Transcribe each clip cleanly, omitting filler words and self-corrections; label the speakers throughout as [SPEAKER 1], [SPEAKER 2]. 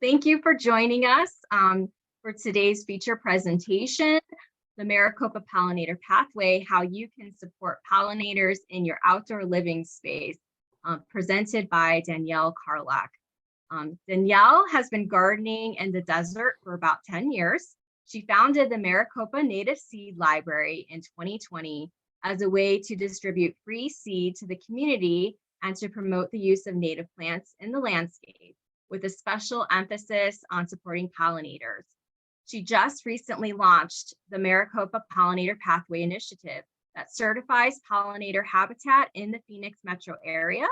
[SPEAKER 1] Thank you for joining us for today's feature presentation, the Maricopa Pollinator Pathway, how you can support pollinators in your outdoor living space, presented by Danielle Carlock. Danielle has been gardening in the desert for about 10 years. She founded the Maricopa Native Seed Library in 2020 as a way to distribute free seed to the community and to promote the use of native plants in the landscape, with a special emphasis on supporting pollinators. She just recently launched the Maricopa Pollinator Pathway initiative that certifies pollinator habitat in the Phoenix metro area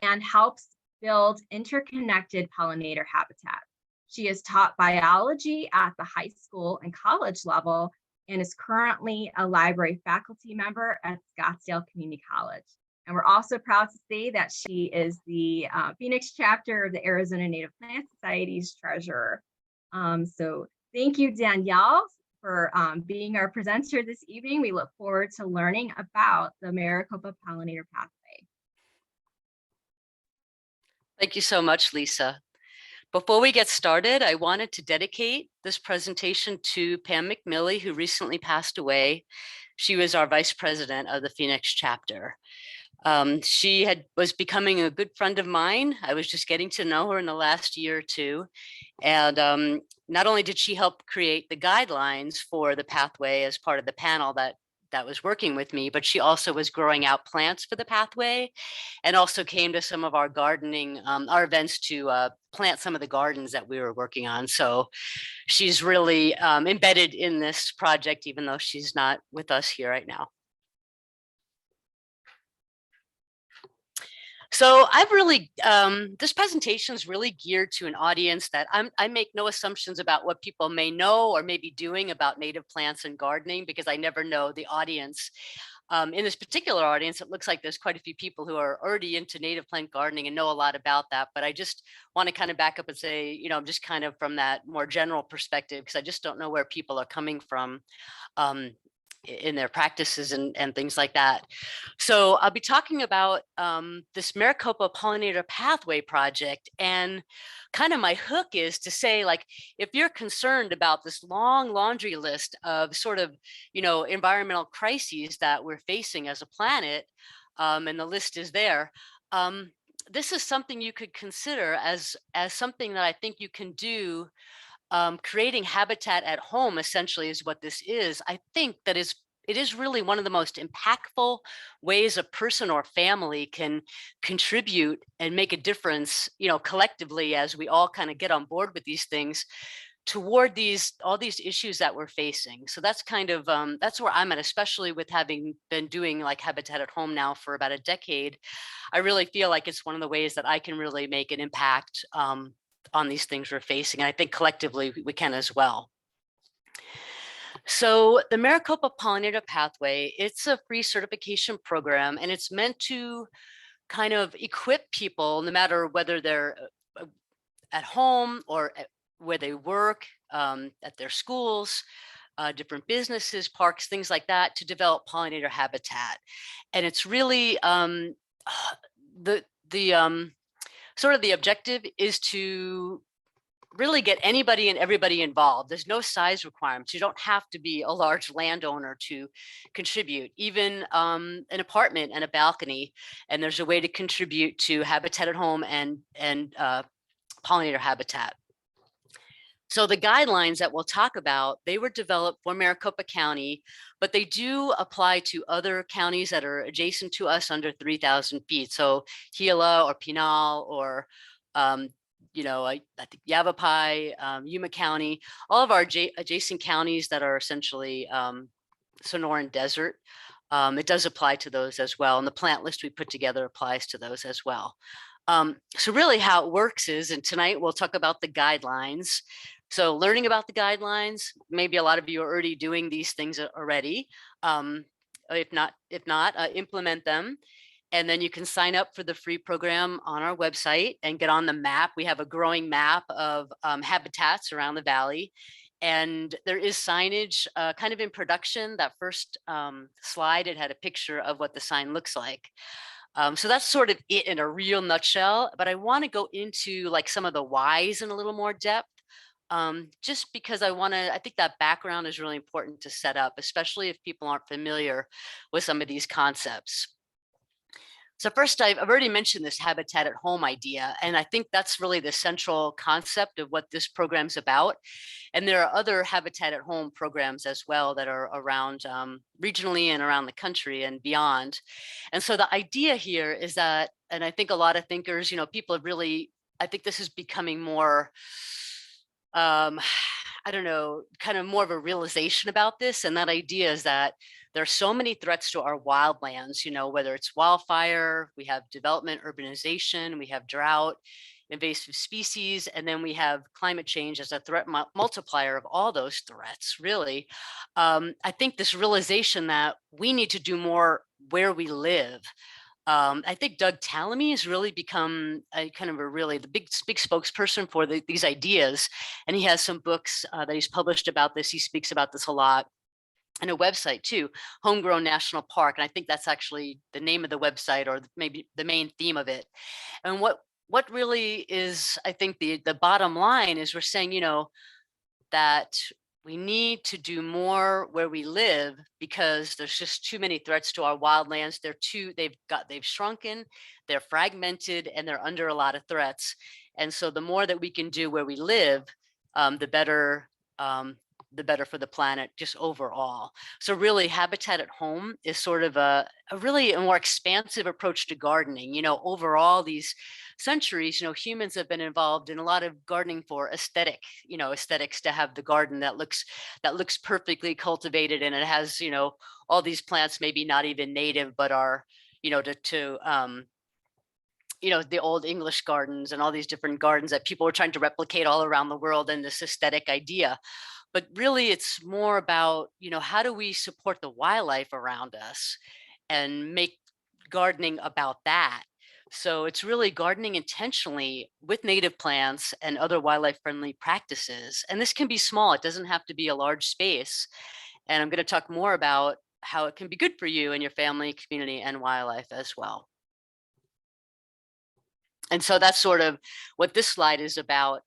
[SPEAKER 1] and helps build interconnected pollinator habitat. She has taught biology at the high school and college level and is currently a library faculty member at Scottsdale Community College. And we're also proud to say that she is the Phoenix chapter of the Arizona Native Plant Society's treasurer. So thank you, Danielle, for being our presenter this evening. We look forward to learning about the Maricopa Pollinator Pathway.
[SPEAKER 2] Thank you so much, Lisa. Before we get started, I wanted to dedicate this presentation to Pam McMillie, who recently passed away. She was our vice president of the Phoenix chapter. She was becoming a good friend of mine. I was just getting to know her in the last year or two. And not only did she help create the guidelines for the pathway as part of the panel that was working with me, but she also was growing out plants for the pathway and also came to some of our gardening, our events to plant some of the gardens that we were working on. So she's really embedded in this project, even though she's not with us here right now. So I've really, this presentation is really geared to an audience that I make no assumptions about what people may know or may be doing about native plants and gardening, because I never know the audience. In this particular audience, it looks like there's quite a few people who are already into native plant gardening and know a lot about that. But I just want to kind of back up and say, you know, I'm just kind of from that more general perspective, because I just don't know where people are coming from in their practices and things like that. So I'll be talking about this Maricopa Pollinator Pathway project, and kind of my hook is to say, like, if you're concerned about this long laundry list of sort of, you know, environmental crises that we're facing as a planet, and the list is there, this is something you could consider as something that I think you can do. Creating habitat at home essentially is what this is. I think that it is really one of the most impactful ways a person or family can contribute and make a difference, you know, collectively, as we all kind of get on board with these things toward all these issues that we're facing. So that's kind of that's where I'm at, especially with having been doing like habitat at home now for about a decade. I really feel like it's one of the ways that I can really make an impact on these things we're facing. And I think collectively we can as well. So the Maricopa Pollinator Pathway, it's a free certification program, and it's meant to kind of equip people, no matter whether they're at home or where they work, at their schools, different businesses, parks, things like that, to develop pollinator habitat. And it's really the sort of the objective is to really get anybody and everybody involved. There's no size requirements. You don't have to be a large landowner to contribute, even an apartment and a balcony. And there's a way to contribute to habitat at home and pollinator habitat. So the guidelines that we'll talk about, they were developed for Maricopa County, but they do apply to other counties that are adjacent to us under 3,000 feet. So Gila or Pinal or, you know, I think Yavapai, Yuma County, all of our adjacent counties that are essentially Sonoran Desert. It does apply to those as well. And the plant list we put together applies to those as well. So really how it works is, and tonight we'll talk about the guidelines. So learning about the guidelines, maybe a lot of you are already doing these things already. If not, implement them. And then you can sign up for the free program on our website and get on the map. We have a growing map of habitats around the valley. And there is signage kind of in production. That first slide, it had a picture of what the sign looks like. So that's sort of it in a real nutshell, but I want to go into like some of the whys in a little more depth. Just because I think that background is really important to set up, especially if people aren't familiar with some of these concepts. So first, I've already mentioned this habitat at home idea, and I think that's really the central concept of what this program's about. And there are other habitat at home programs as well that are around regionally and around the country and beyond. And so the idea here is that, and I think a lot of thinkers, people have really, I think this is becoming more, um, I don't know, kind of more of a realization about this. And that idea is that there are so many threats to our wildlands, whether it's wildfire, we have development, urbanization, we have drought, invasive species, and then we have climate change as a threat multiplier of all those threats, really. I think this realization that we need to do more where we live. I think Doug Tallamy has really become a kind of a really the big spokesperson for these ideas, and he has some books that he's published about this. He speaks about this a lot, and a website too, Homegrown National Park, and I think that's actually the name of the website or maybe the main theme of it. And what really is, I think the bottom line is we're saying, that we need to do more where we live because there's just too many threats to our wildlands. They've shrunken, they're fragmented, and they're under a lot of threats. And so the more that we can do where we live, the better. The better for the planet just overall. So really habitat at home is sort of a really a more expansive approach to gardening. Overall these centuries, humans have been involved in a lot of gardening for aesthetics, to have the garden that looks perfectly cultivated, and it has, all these plants maybe not even native, but are, the old English gardens and all these different gardens that people were trying to replicate all around the world in this aesthetic idea. But really it's more about, how do we support the wildlife around us and make gardening about that. So it's really gardening intentionally with native plants and other wildlife friendly practices. And this can be small, it doesn't have to be a large space. And I'm going to talk more about how it can be good for you and your family, community, and wildlife as well. And so that's sort of what this slide is about.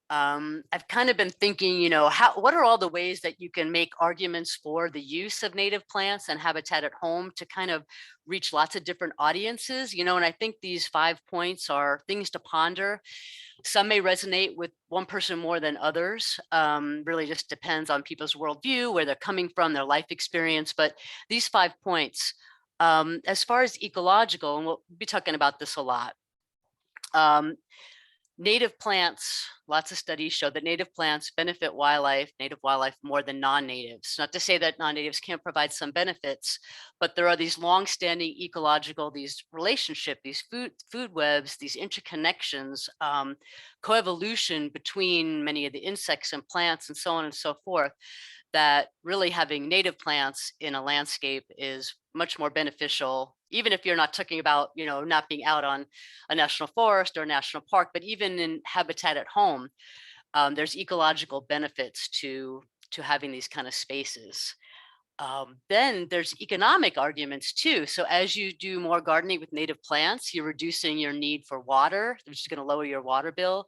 [SPEAKER 2] I've kind of been thinking, what are all the ways that you can make arguments for the use of native plants and habitat at home to kind of reach lots of different audiences, and I think these 5 points are things to ponder. Some may resonate with one person more than others. Really just depends on people's worldview, where they're coming from, their life experience. But these 5 points, as far as ecological, and we'll be talking about this a lot, native plants, lots of studies show that native plants benefit native wildlife more than non-natives. Not to say that non-natives can't provide some benefits, but there are these long-standing ecological, these relationship, these food webs, these interconnections, coevolution between many of the insects and plants and so on and so forth, that really having native plants in a landscape is much more beneficial, even if you're not talking about, not being out on a national forest or a national park, but even in habitat at home, there's ecological benefits to having these kind of spaces. Then there's economic arguments too. So as you do more gardening with native plants, you're reducing your need for water, which is going to lower your water bill,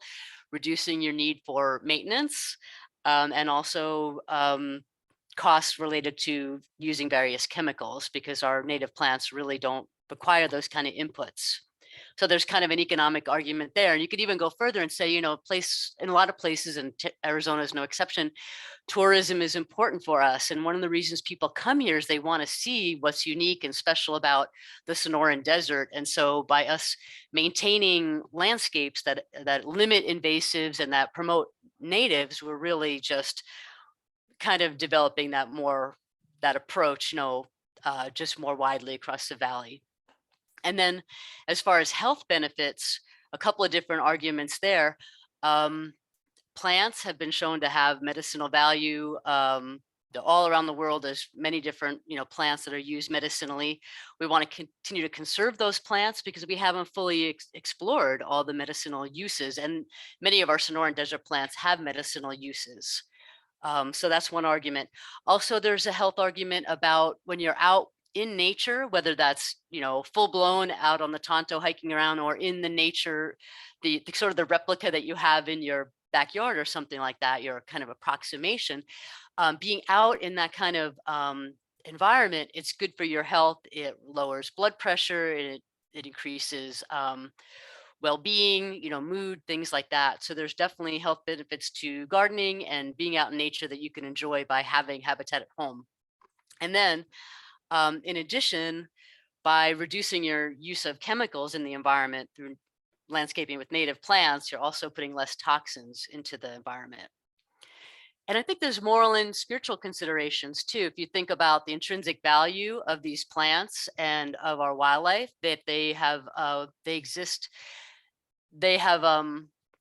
[SPEAKER 2] reducing your need for maintenance, and also costs related to using various chemicals, because our native plants really don't require those kind of inputs. So there's kind of an economic argument there. And you could even go further and say, place in a lot of places, and Arizona is no exception, tourism is important for us. And one of the reasons people come here is they want to see what's unique and special about the Sonoran Desert. And so by us maintaining landscapes that limit invasives and that promote natives, we're really just kind of developing that approach, just more widely across the valley. And then as far as health benefits, a couple of different arguments there. Plants have been shown to have medicinal value. All around the world, there's many different, plants that are used medicinally. We want to continue to conserve those plants because we haven't fully explored all the medicinal uses. And many of our Sonoran Desert plants have medicinal uses. So that's one argument. Also, there's a health argument about when you're out in nature, whether that's, full blown out on the Tonto hiking around, or in the nature, the sort of the replica that you have in your backyard or something like that, your kind of approximation, being out in that kind of environment, it's good for your health. It lowers blood pressure. It increases well-being, mood, things like that. So there's definitely health benefits to gardening and being out in nature that you can enjoy by having habitat at home. And then, in addition, by reducing your use of chemicals in the environment through landscaping with native plants, you're also putting less toxins into the environment. And I think there's moral and spiritual considerations too. If you think about the intrinsic value of these plants and of our wildlife, that they exist, they have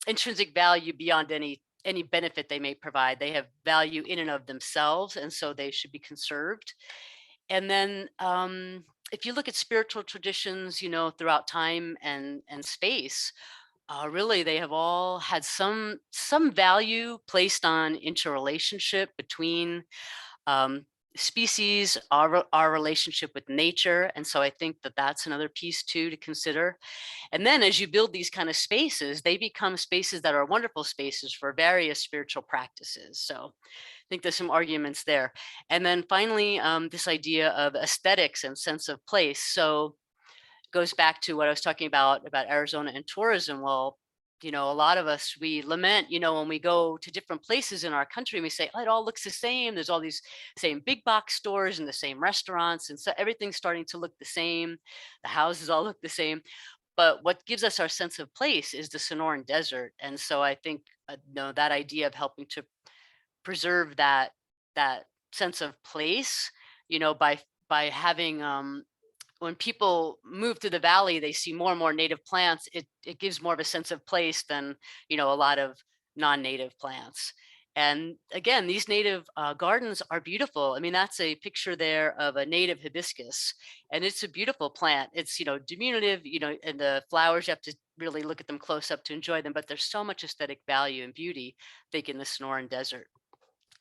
[SPEAKER 2] intrinsic value beyond any benefit they may provide. They have value in and of themselves, and so they should be conserved. And then, if you look at spiritual traditions, throughout time and space, really, they have all had some value placed on interrelationship between um, species, our relationship with nature. And so I think that that's another piece too to consider. And then as you build these kind of spaces, they become spaces that are wonderful spaces for various spiritual practices. So I think there's some arguments there. And then finally, this idea of aesthetics and sense of place. So goes back to what I was talking about Arizona and tourism. Well, a lot of us, we lament, when we go to different places in our country, we say, oh, it all looks the same. There's all these same big box stores and the same restaurants. And so everything's starting to look the same. The houses all look the same. But what gives us our sense of place is the Sonoran Desert. And so I think, that idea of helping to preserve that sense of place, by having when people move to the valley, they see more and more native plants. It gives more of a sense of place than a lot of non-native plants. And again, these native gardens are beautiful. I mean, that's a picture there of a native hibiscus, and it's a beautiful plant. It's diminutive, and the flowers, you have to really look at them close up to enjoy them. But there's so much aesthetic value and beauty, I think, in the Sonoran Desert.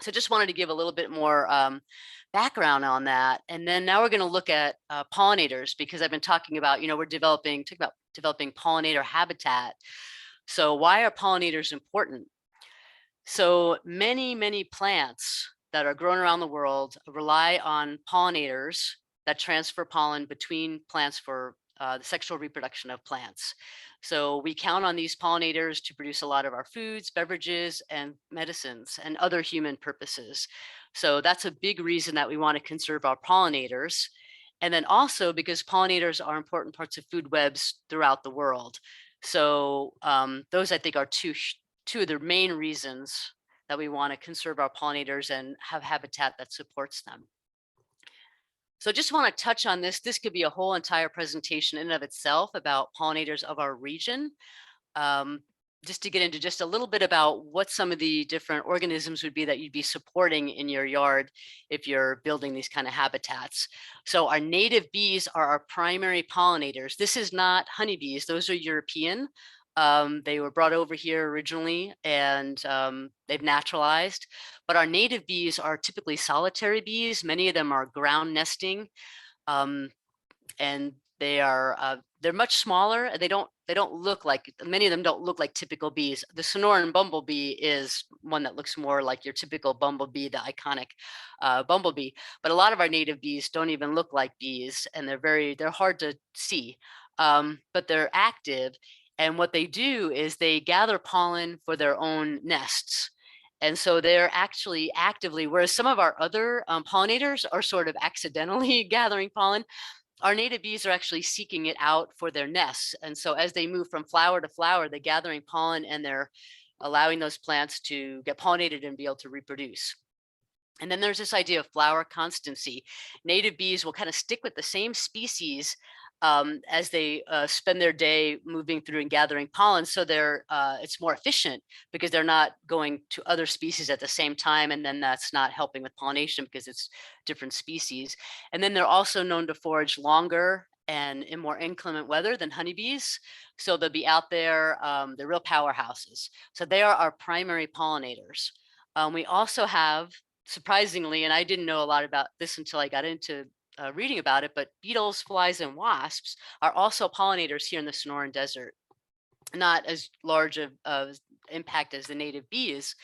[SPEAKER 2] So just wanted to give a little bit more background on that. And then now we're going to look at pollinators, because I've been talking about, we're talking about developing pollinator habitat. So why are pollinators important? So many plants that are grown around the world rely on pollinators that transfer pollen between plants for the sexual reproduction of plants. So we count on these pollinators to produce a lot of our foods, beverages, and medicines and other human purposes. So that's a big reason that we want to conserve our pollinators. And then also because pollinators are important parts of food webs throughout the world. So those, I think, are two of the main reasons that we want to conserve our pollinators and have habitat that supports them. So just want to touch on this. This could be a whole entire presentation in and of itself about pollinators of our region. Just to get into just a little bit about what some of the different organisms would be that you'd be supporting in your yard if you're building these kind of habitats. So our native bees are our primary pollinators. This is not honeybees. Those are European. They were brought over here originally, and they've naturalized. But our native bees are typically solitary bees. Many of them are ground nesting, and they're much smaller. They don't look like, many of them don't look like typical bees. The Sonoran bumblebee is one that looks more like your typical bumblebee, the iconic bumblebee. But a lot of our native bees don't even look like bees, and they're hard to see, but they're active. And what they do is they gather pollen for their own nests. And so they're actually actively, whereas some of our other pollinators are sort of accidentally gathering pollen, our native bees are actually seeking it out for their nests. And so as they move from flower to flower, they're gathering pollen, and they're allowing those plants to get pollinated and be able to reproduce. And then there's this idea of flower constancy. Native bees will kind of stick with the same species as they spend their day moving through and gathering pollen. So it's more efficient because they're not going to other species at the same time. And then that's not helping with pollination because it's different species. And then they're also known to forage longer and in more inclement weather than honeybees. So they'll be out there, they're real powerhouses. So they are our primary pollinators. We also have, surprisingly, and I didn't know a lot about this until I got into reading about it, but beetles, flies, and wasps are also pollinators here in the Sonoran Desert. Not as large of impact as the native bees,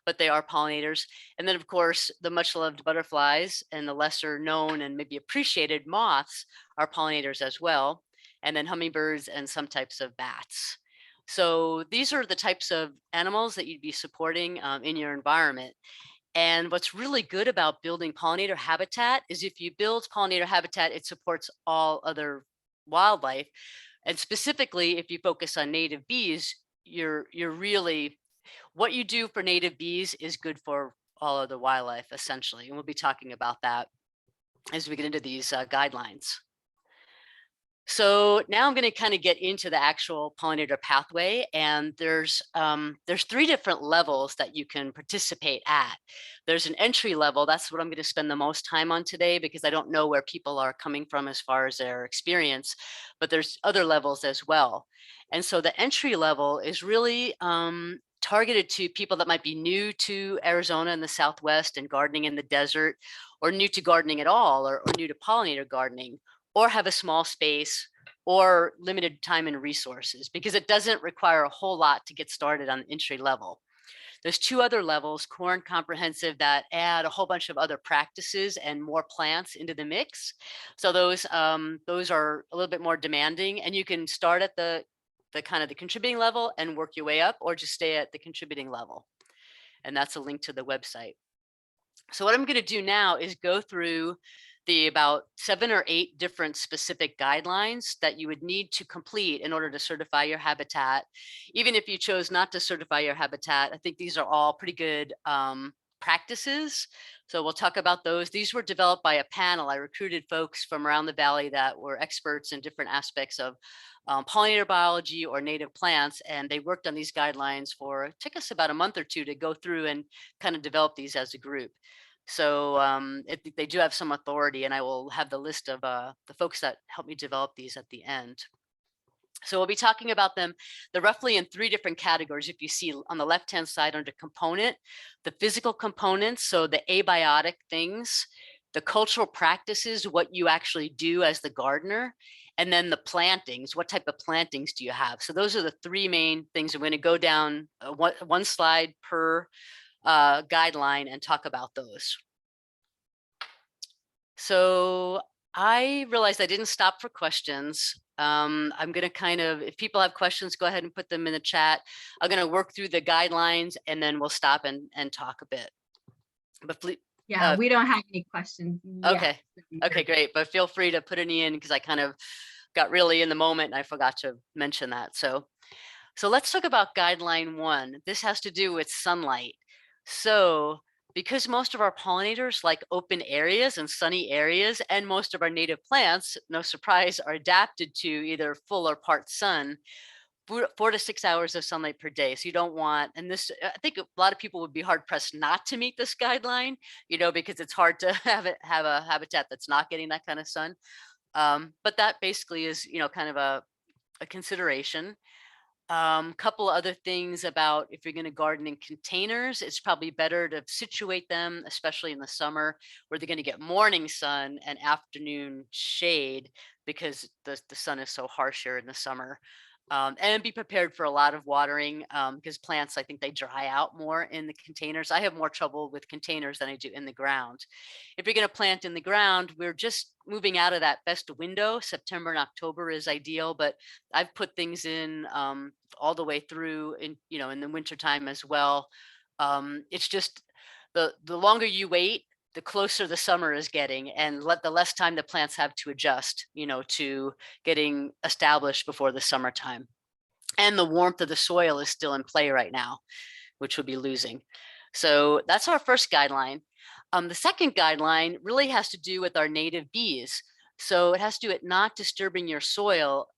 [SPEAKER 2] but they are pollinators. And then, of course, the much loved butterflies and the lesser known and maybe appreciated moths are pollinators as well. And then hummingbirds and some types of bats. So these are the types of animals that you'd be supporting in your environment. And what's really good about building pollinator habitat is if you build pollinator habitat, it supports all other wildlife. And specifically, if you focus on native bees, you're really, what you do for native bees is good for all other wildlife, essentially. And we'll be talking about that as we get into these guidelines. So now I'm going to kind of get into the actual pollinator pathway, and there's 3 different levels that you can participate at. There's an entry level. That's what I'm going to spend the most time on today because I don't know where people are coming from as far as their experience, but there's other levels as well. And so the entry level is really targeted to people that might be new to Arizona and the Southwest and gardening in the desert, or new to gardening at all, or new to pollinator gardening, or have a small space or limited time and resources, because it doesn't require a whole lot to get started on entry level. There's 2 other levels, core and comprehensive, that add a whole bunch of other practices and more plants into the mix. So those are a little bit more demanding, and you can start at the kind of the contributing level and work your way up, or just stay at the contributing level. And that's a link to the website. So what I'm going to do now is go through the about 7 or 8 different specific guidelines that you would need to complete in order to certify your habitat. Even if you chose not to certify your habitat, I think these are all pretty good practices. So we'll talk about those. These were developed by a panel. I recruited folks from around the valley that were experts in different aspects of pollinator biology or native plants, and they worked on these guidelines for, it took us about a month or 2 to go through and kind of develop these as a group. So they do have some authority, and I will have the list of the folks that helped me develop these at the end. So we'll be talking about them. They're roughly in 3 different categories. If you see on the left-hand side under component, the physical components, so the abiotic things, the cultural practices, what you actually do as the gardener, and then the plantings, what type of plantings do you have? So those are the 3 main things. I'm going to go down one slide per guideline and talk about those. So I realized I didn't stop for questions. I'm going to kind of, if people have questions, go ahead and put them in the chat. I'm going to work through the guidelines and then we'll stop and talk a bit. But
[SPEAKER 1] Yeah, we don't have any questions yet.
[SPEAKER 2] Okay. Okay, great. But feel free to put any in because I kind of got really in the moment and I forgot to mention that. So let's talk about guideline 1. This has to do with sunlight. So because most of our pollinators like open areas and sunny areas, and most of our native plants, no surprise, are adapted to either full or part sun, 4 to 6 hours of sunlight per day. So you don't want, and this, I think a lot of people would be hard pressed not to meet this guideline, because it's hard to have a habitat that's not getting that kind of sun. But that basically is, kind of a consideration. Couple other things about if you're going to garden in containers, it's probably better to situate them, especially in the summer, where they're going to get morning sun and afternoon shade because the sun is so harsh here in the summer. And be prepared for a lot of watering because plants, I think they dry out more in the containers. I have more trouble with containers than I do in the ground. If you're going to plant in the ground, we're just moving out of that best window. September and October is ideal, but I've put things in all the way through in the wintertime as well. It's just the longer you wait, the closer the summer is getting, and the less time the plants have to adjust, to getting established before the summertime. And the warmth of the soil is still in play right now, which we'll be losing. So that's our first guideline. The second guideline really has to do with our native bees. So it has to do with not disturbing your soil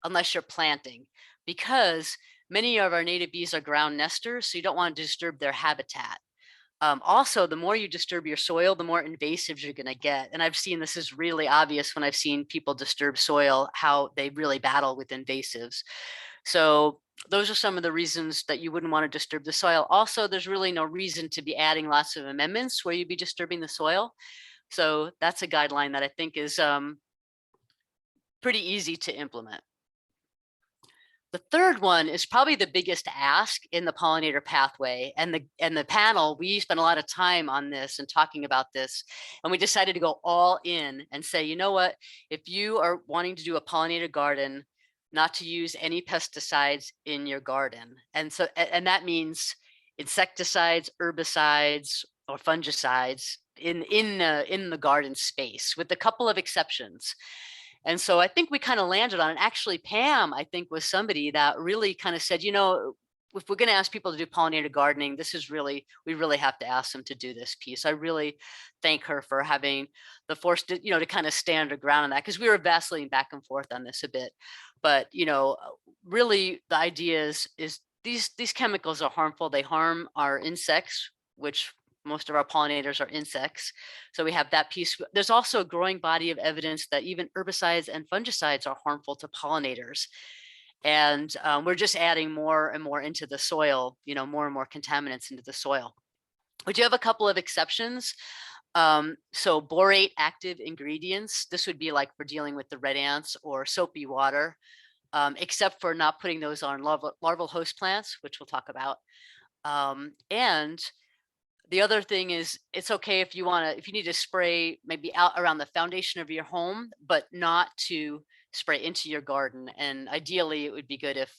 [SPEAKER 2] unless you're planting, because many of our native bees are ground nesters, so you don't want to disturb their habitat. Also, the more you disturb your soil, the more invasives you're going to get. And I've seen this is really obvious when I've seen people disturb soil, how they really battle with invasives. So those are some of the reasons that you wouldn't want to disturb the soil. Also, there's really no reason to be adding lots of amendments where you'd be disturbing the soil. So that's a guideline that I think is pretty easy to implement. The third one is probably the biggest ask in the pollinator pathway, and the panel, we spent a lot of time on this and talking about this, and we decided to go all in and say, you know what, if you are wanting to do a pollinator garden, not to use any pesticides in your garden. And so, and that means insecticides, herbicides, or fungicides in the garden space, with a couple of exceptions. And so I think we kind of landed on it. Actually, Pam, I think, was somebody that really kind of said, you know, if we're going to ask people to do pollinator gardening, this is really, we really have to ask them to do this piece. I really thank her for having the force to, you know, to kind of stand her ground on that, because we were vacillating back and forth on this a bit. But, you know, really the idea is these chemicals are harmful. They harm our insects, which most of our pollinators are insects. So we have that piece. There's also a growing body of evidence that even herbicides and fungicides are harmful to pollinators. And we're just adding more and more into the soil, you know, more and more contaminants into the soil. We do have a couple of exceptions. So borate active ingredients, this would be like for dealing with the red ants or soapy water, except for not putting those on larval host plants, which we'll talk about. And the other thing is, it's okay if you want to, if you need to spray maybe out around the foundation of your home, but not to spray into your garden. And ideally, it would be good if,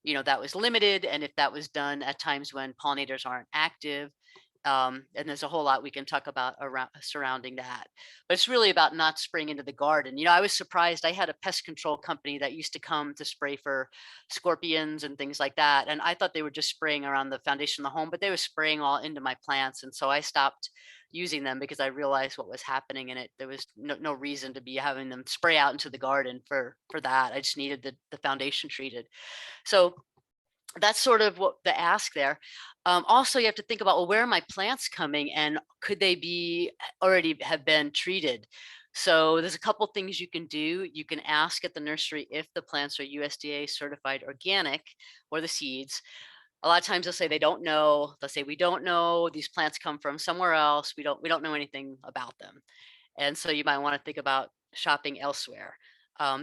[SPEAKER 2] you know, that was limited, and if that was done at times when pollinators aren't active. And there's a whole lot we can talk about around surrounding that. But it's really about not spraying into the garden. You know, I was surprised. I had a pest control company that used to come to spray for scorpions and things like that. And I thought they were just spraying around the foundation of the home, but they were spraying all into my plants. And so I stopped using them because I realized what was happening, and there was no reason to be having them spray out into the garden for that. I just needed the foundation treated. So that's sort of what the ask there. Also, you have to think about, well, where are my plants coming, and could they be already have been treated? So there's a couple things you can do. You can ask at the nursery if the plants are USDA certified organic, or the seeds. A lot of times they'll say they don't know. They'll say, we don't know. These plants come from somewhere else. We don't know anything about them. And so you might want to think about shopping elsewhere.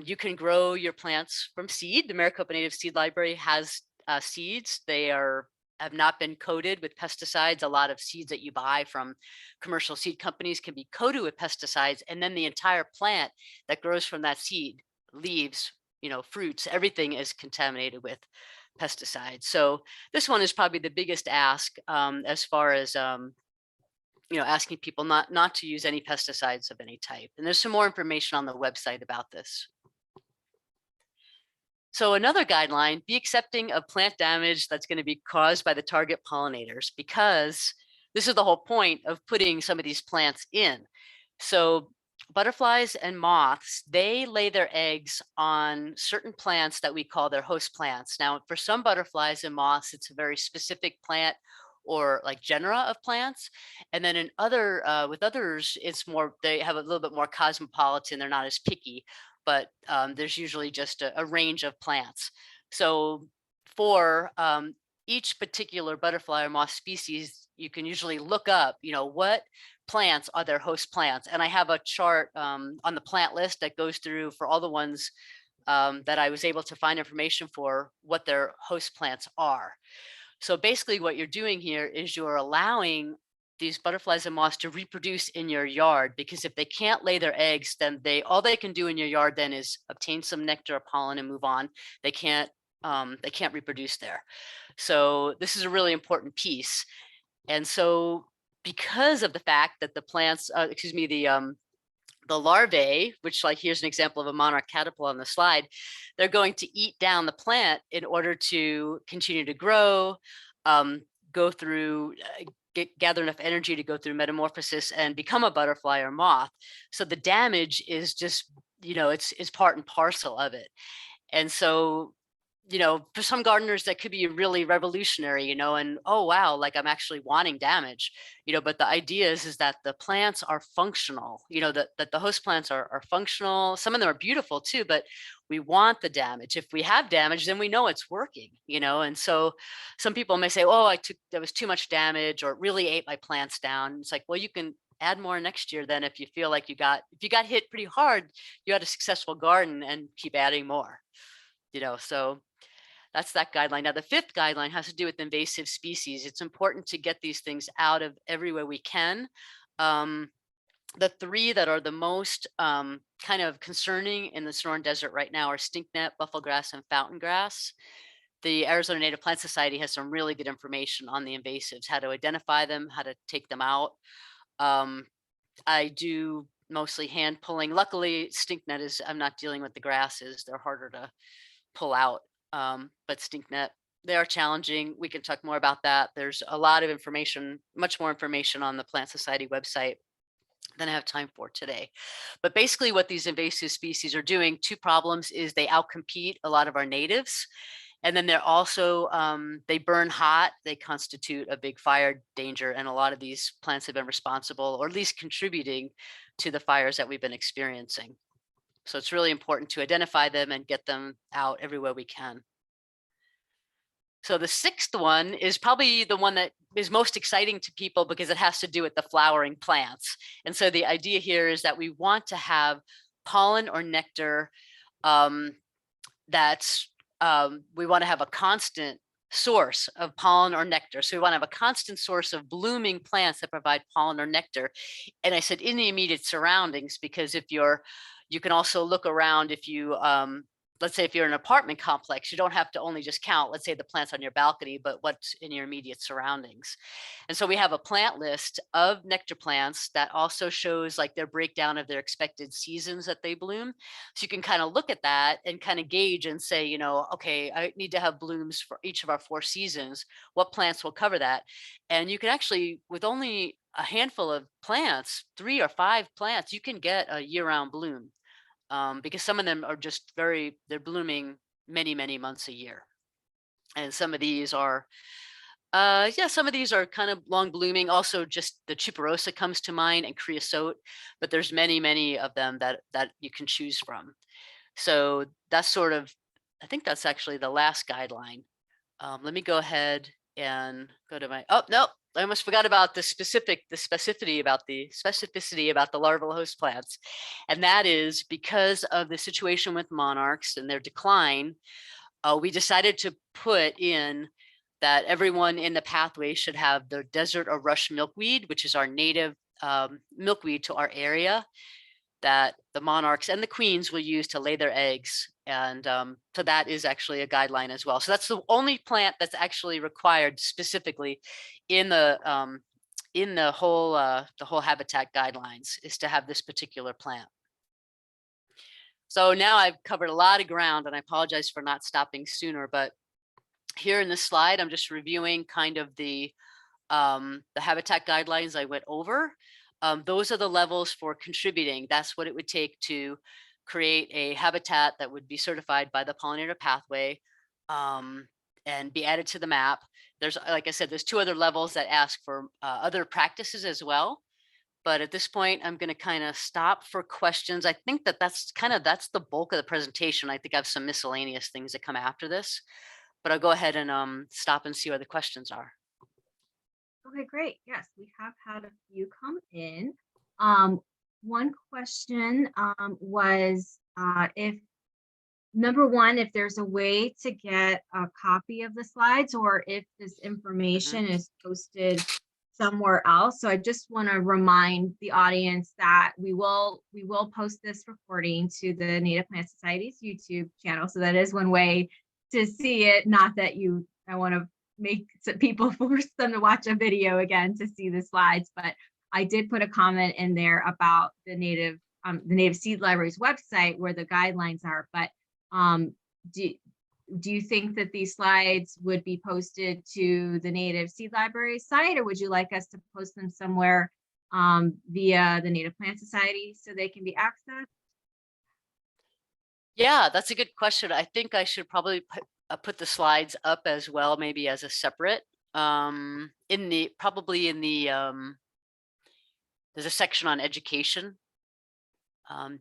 [SPEAKER 2] You can grow your plants from seed. The Maricopa Native Seed Library has seeds. They have not been coated with pesticides. A lot of seeds that you buy from commercial seed companies can be coated with pesticides, and then the entire plant that grows from that seed, leaves, you know, fruits, everything is contaminated with pesticides. So this one is probably the biggest ask, as far as you know, asking people not to use any pesticides of any type. And there's some more information on the website about this. So another guideline, be accepting of plant damage that's going to be caused by the target pollinators, because this is the whole point of putting some of these plants in. So butterflies and moths, they lay their eggs on certain plants that we call their host plants. Now, for some butterflies and moths, it's a very specific plant or like genera of plants. And then in with others, it's more, they have a little bit more cosmopolitan, they're not as picky, but there's usually just a range of plants. So for each particular butterfly or moth species, you can usually look up, you know, what plants are their host plants. And I have a chart on the plant list that goes through for all the ones that I was able to find information for, what their host plants are. So basically what you're doing here is you're allowing these butterflies and moths to reproduce in your yard, because if they can't lay their eggs, then all they can do in your yard then is obtain some nectar or pollen and move on. They can't reproduce there. So this is a really important piece. And so because of the fact that the plants, the larvae, which, like, here's an example of a monarch caterpillar on the slide, they're going to eat down the plant in order to continue to grow, go through, gather enough energy to go through metamorphosis and become a butterfly or moth. So the damage is just, you know, it's part and parcel of it. And so, you know, for some gardeners that could be really revolutionary, you know, and oh wow, like I'm actually wanting damage, you know, but the idea is that the plants are functional, you know, that the host plants are functional. Some of them are beautiful too, but we want the damage. If we have damage, then we know it's working, you know. And so some people may say, oh, there was too much damage, or it really ate my plants down. It's like, well, you can add more next year. Then if you feel like if you got hit pretty hard, you had a successful garden, and keep adding more, so that's that guideline. Now, the fifth guideline has to do with invasive species. It's important to get these things out of everywhere we can. Um, the three that are the most kind of concerning in the Sonoran Desert right now are stinknet, bufflegrass, and fountain grass. The Arizona Native Plant Society has some really good information on the invasives, how to identify them, how to take them out. Um, I do mostly hand pulling. Luckily, stinknet I'm not dealing with the grasses. They're harder to pull out. But stinknet, they are challenging. We can talk more about that. There's a lot of information, much more information on the Plant Society website than I have time for today. But basically what these invasive species are doing, two problems is they outcompete a lot of our natives. And then they're also, they burn hot, they constitute a big fire danger. And a lot of these plants have been responsible, or at least contributing to the fires that we've been experiencing. So it's really important to identify them and get them out everywhere we can. So the sixth one is probably the one that is most exciting to people because it has to do with the flowering plants. And so the idea here is that we want to have pollen or nectar we want to have a constant source of pollen or nectar. So we want to have a constant source of blooming plants that provide pollen or nectar. And I said in the immediate surroundings, because you can also look around if you, let's say if you're in an apartment complex, you don't have to only just count, let's say the plants on your balcony, but what's in your immediate surroundings. And so we have a plant list of nectar plants that also shows like their breakdown of their expected seasons that they bloom. So you can kind of look at that and kind of gauge and say, okay, I need to have blooms for each of our 4 seasons. What plants will cover that? And you can actually, with only a handful of plants, 3 or 5 plants, you can get a year-round bloom. Because some of them are just they're blooming many, many months a year. And some of these are, some of these are kind of long blooming. Also, just the tuberosa comes to mind, and creosote, but there's many, many of them that you can choose from. So that's I think that's actually the last guideline. Let me go ahead and go to oh, no, I almost forgot about the specificity about the larval host plants. And that is because of the situation with monarchs and their decline, we decided to put in that everyone in the pathway should have the desert or rush milkweed, which is our native milkweed to our area, that the monarchs and the queens will use to lay their eggs. And so that is actually a guideline as well. So that's the only plant that's actually required specifically in the whole habitat guidelines, is to have this particular plant. So now I've covered a lot of ground, and I apologize for not stopping sooner, but here in this slide, I'm just reviewing kind of the habitat guidelines I went over. Those are the levels for contributing. That's what it would take to create a habitat that would be certified by the Pollinator Pathway and be added to the map. There's, like I said, there's 2 other levels that ask for other practices as well. But at this point, I'm going to kind of stop for questions. I think that's the bulk of the presentation. I think I have some miscellaneous things that come after this, but I'll go ahead and stop and see where the questions are.
[SPEAKER 1] Okay, great. Yes, we have had a few come in. One question was if number one, if there's a way to get a copy of the slides, or if this information is posted somewhere else. So I just want to remind the audience that we will post this recording to the Native Plant Society's YouTube channel. So that is one way to see it. Not that I want to make people force them to watch a video again to see the slides, but I did put a comment in there about the Native Seed Library's website where the guidelines are. But do you think that these slides would be posted to the Native Seed Library site, or would you like us to post them somewhere via the Native Plant Society so they can be accessed?
[SPEAKER 2] Yeah, that's a good question. I think I should probably put the slides up as well, maybe as a separate there's a section on education.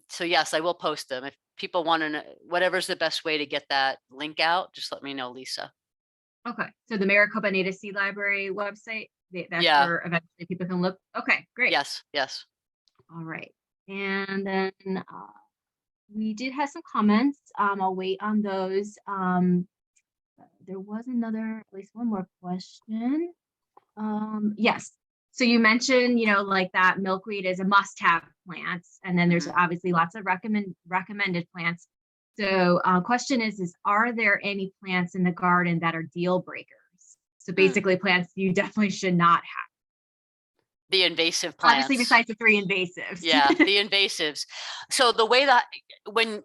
[SPEAKER 2] So yes, I will post them. If people want to know, whatever's the best way to get that link out, just let me know, Lisa.
[SPEAKER 1] Okay, so the Maricopa Native Seed Library website, that's
[SPEAKER 2] Yeah.
[SPEAKER 1] where eventually people can look. Okay, great.
[SPEAKER 2] Yes. Yes.
[SPEAKER 1] All right. And then we did have some comments. I'll wait on those. There was another, at least one more question. Yes. So you mentioned, like that milkweed is a must-have plant, and then there's
[SPEAKER 2] Mhm.
[SPEAKER 1] obviously lots of recommended plants. So, question is are there any plants in the garden that are deal breakers? So
[SPEAKER 2] Mm.
[SPEAKER 1] basically, plants you definitely should not have.
[SPEAKER 2] The invasive
[SPEAKER 1] Obviously,
[SPEAKER 2] plants.
[SPEAKER 1] besides the three invasives.
[SPEAKER 2] Yeah, the invasives. So the way that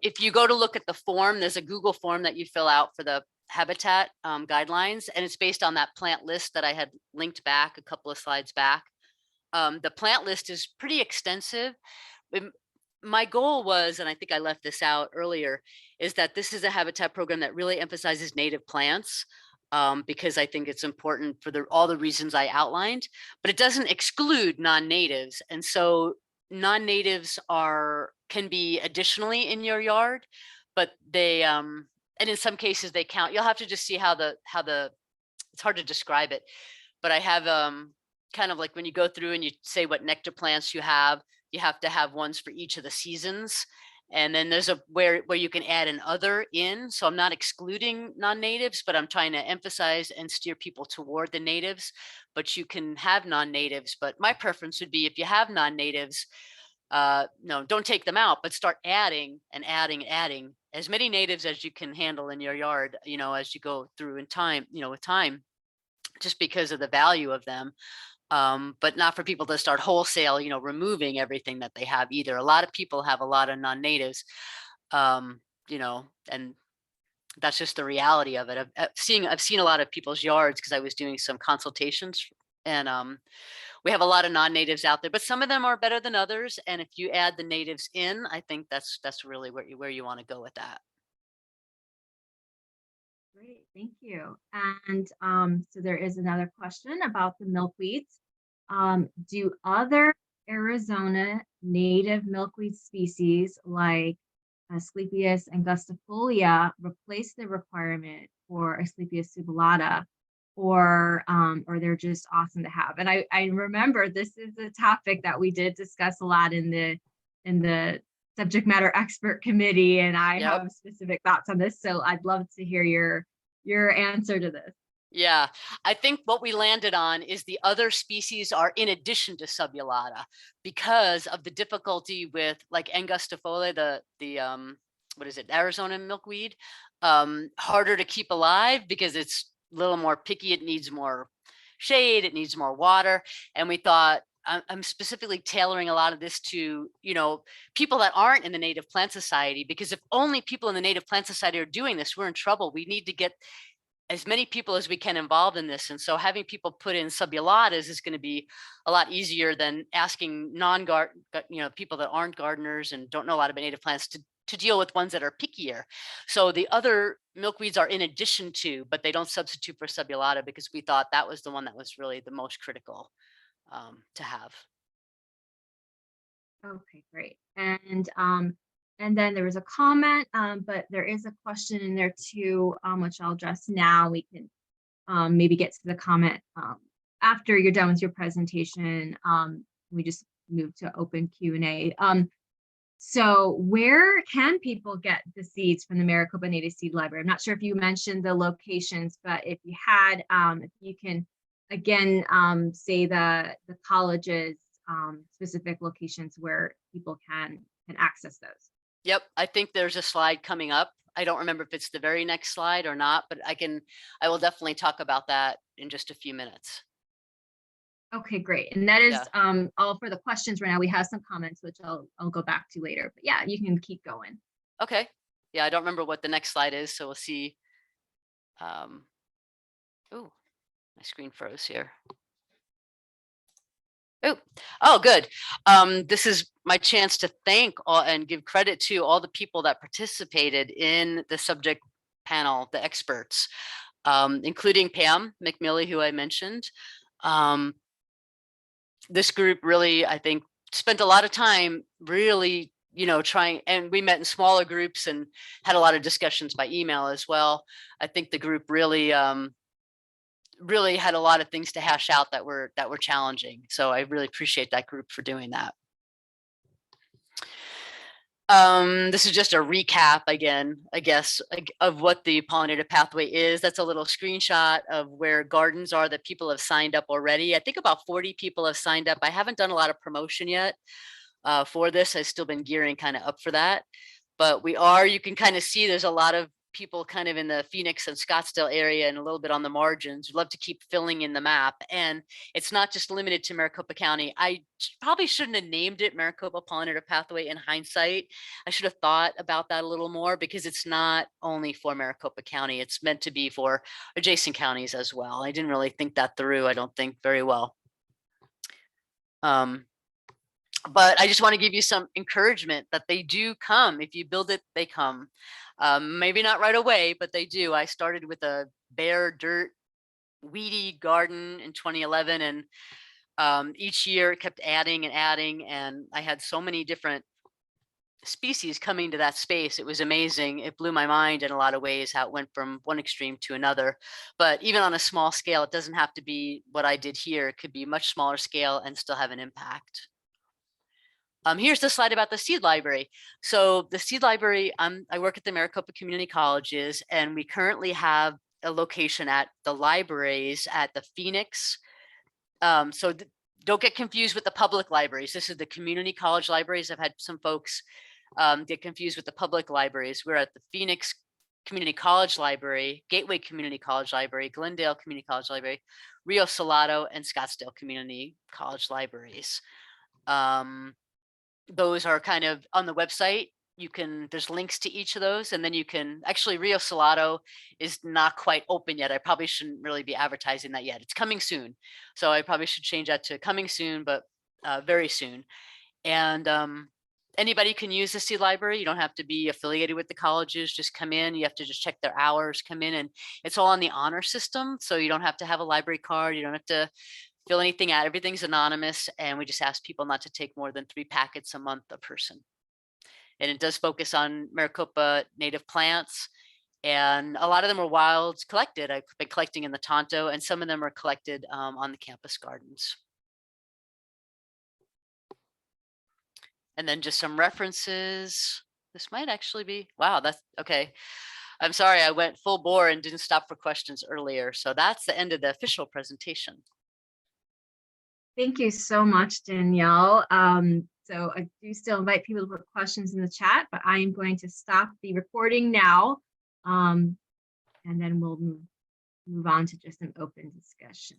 [SPEAKER 2] if you go to look at the form, there's a Google form that you fill out for the habitat guidelines, and it's based on that plant list that I had linked back a couple of slides back. The plant list is pretty extensive. Um, My goal was, and I think I left this out earlier, is that this is a habitat program that really emphasizes native plants, because I think it's important for all the reasons I outlined, but it doesn't exclude non-natives. And so non-natives can be additionally in your yard, but and in some cases they count. You'll have to just see how the it's hard to describe it, but I have kind of like when you go through and you say what nectar plants you have to have ones for each of the seasons. And then there's a where you can add an other in. So I'm not excluding non-natives, but I'm trying to emphasize and steer people toward the natives. But you can have non-natives. But my preference would be if you have non-natives, no, don't take them out, but start adding and adding and adding as many natives as you can handle in your yard, as you go through in time, with time, just because of the value of them. But not for people to start wholesale, removing everything that they have either. A lot of people have a lot of non-natives, and that's just the reality of it. I've seen a lot of people's yards because I was doing some consultations, and we have a lot of non-natives out there, but some of them are better than others. And if you add the natives in, I think that's really where you want to go with that.
[SPEAKER 1] Great, thank you. And so there is another question about the milkweeds. Do other Arizona native milkweed species like Asclepias angustifolia replace the requirement for Asclepias subulata, or they're just awesome to have? And I remember this is a topic that we did discuss a lot in the subject matter expert committee, and I
[SPEAKER 2] Yep.
[SPEAKER 1] have specific thoughts on this. So I'd love to hear your answer to this.
[SPEAKER 2] Yeah, I think what we landed on is the other species are in addition to subulata because of the difficulty with like angustifolia, the what is it, Arizona milkweed, harder to keep alive because it's a little more picky. It needs more shade, it needs more water, and we thought I'm specifically tailoring a lot of this to people that aren't in the Native Plant Society, because if only people in the Native Plant Society are doing this, we're in trouble. We need to get as many people as we can involved in this. And so having people put in subulatas is going to be a lot easier than asking people that aren't gardeners and don't know a lot about native plants to deal with ones that are pickier. So the other milkweeds are in addition to, but they don't substitute for subulata because we thought that was the one that was really the most critical to have.
[SPEAKER 1] Okay, great. And then there was a comment, but there is a question in there too, which I'll address now. We can maybe get to the comment after you're done with your presentation. We just move to open Q&A. So where can people get the seeds from the Maricopa Native Seed Library? I'm not sure if you mentioned the locations, but if you had, if you can again say the college's specific locations where people can access those.
[SPEAKER 2] Yep, I think there's a slide coming up. I don't remember if it's the very next slide or not, but I will definitely talk about that in just a few minutes.
[SPEAKER 1] Okay, great. And that is
[SPEAKER 2] Yeah.
[SPEAKER 1] all for the questions right now. We have some comments, which I'll go back to later. But yeah, you can keep going.
[SPEAKER 2] Okay. Yeah, I don't remember what the next slide is, so we'll see. Oh, my screen froze here. Oh, good. This is my chance to thank all and give credit to all the people that participated in the subject panel, the experts, including Pam McMillie, who I mentioned. This group really, I think, spent a lot of time really, trying, and we met in smaller groups and had a lot of discussions by email as well. I think the group really really had a lot of things to hash out that were challenging. So I really appreciate that group for doing that. This is just a recap again, I guess, of what the pollinator pathway is. That's a little screenshot of where gardens are that people have signed up already. I think about 40 people have signed up. I haven't done a lot of promotion yet for this. I've still been gearing kind of up for that. But you can kind of see there's a lot of people kind of in the Phoenix and Scottsdale area and a little bit on the margins. We'd love to keep filling in the map. And it's not just limited to Maricopa County. I probably shouldn't have named it Maricopa Pollinator Pathway in hindsight. I should have thought about that a little more, because it's not only for Maricopa County. It's meant to be for adjacent counties as well. I didn't really think that through, I don't think, very well. But I just want to give you some encouragement that they do come. If you build it, they come. Maybe not right away, but they do. I started with a bare dirt, weedy garden in 2011, and each year it kept adding and adding, and I had so many different species coming to that space. It was amazing. It blew my mind in a lot of ways how it went from one extreme to another. But even on a small scale, it doesn't have to be what I did here. It could be much smaller scale and still have an impact. Here's the slide about the seed library. So the seed library, I work at the Maricopa Community Colleges, and we currently have a location at the libraries at the Phoenix. So don't get confused with the public libraries. This is the community college libraries. I've had some folks get confused with the public libraries. We're at the Phoenix Community College Library, Gateway Community College Library, Glendale Community College Library, Rio Salado, and Scottsdale Community College Libraries. Those are kind of on the website. There's links to each of those, and then you can actually, Rio Salado is not quite open yet. I probably shouldn't really be advertising that yet. It's coming soon. So I probably should change that to coming soon, but very soon. And anybody can use the seed library. You don't have to be affiliated with the colleges. Just come in. You have to just check their hours, come in, and it's all on the honor system. So you don't have to have a library card. You don't have to fill anything out. Everything's anonymous, and we just ask people not to take more than 3 packets a month a person. And it does focus on Maricopa native plants, and a lot of them are wild collected. I've been collecting in the Tonto, and some of them are collected on the campus gardens. And then just some references. This might actually be, wow, that's okay. I'm sorry, I went full bore and didn't stop for questions earlier. So that's the end of the official presentation.
[SPEAKER 1] Thank you so much, Danielle. So I do still invite people to put questions in the chat, but I am going to stop the recording now, and then we'll move on to just an open discussion.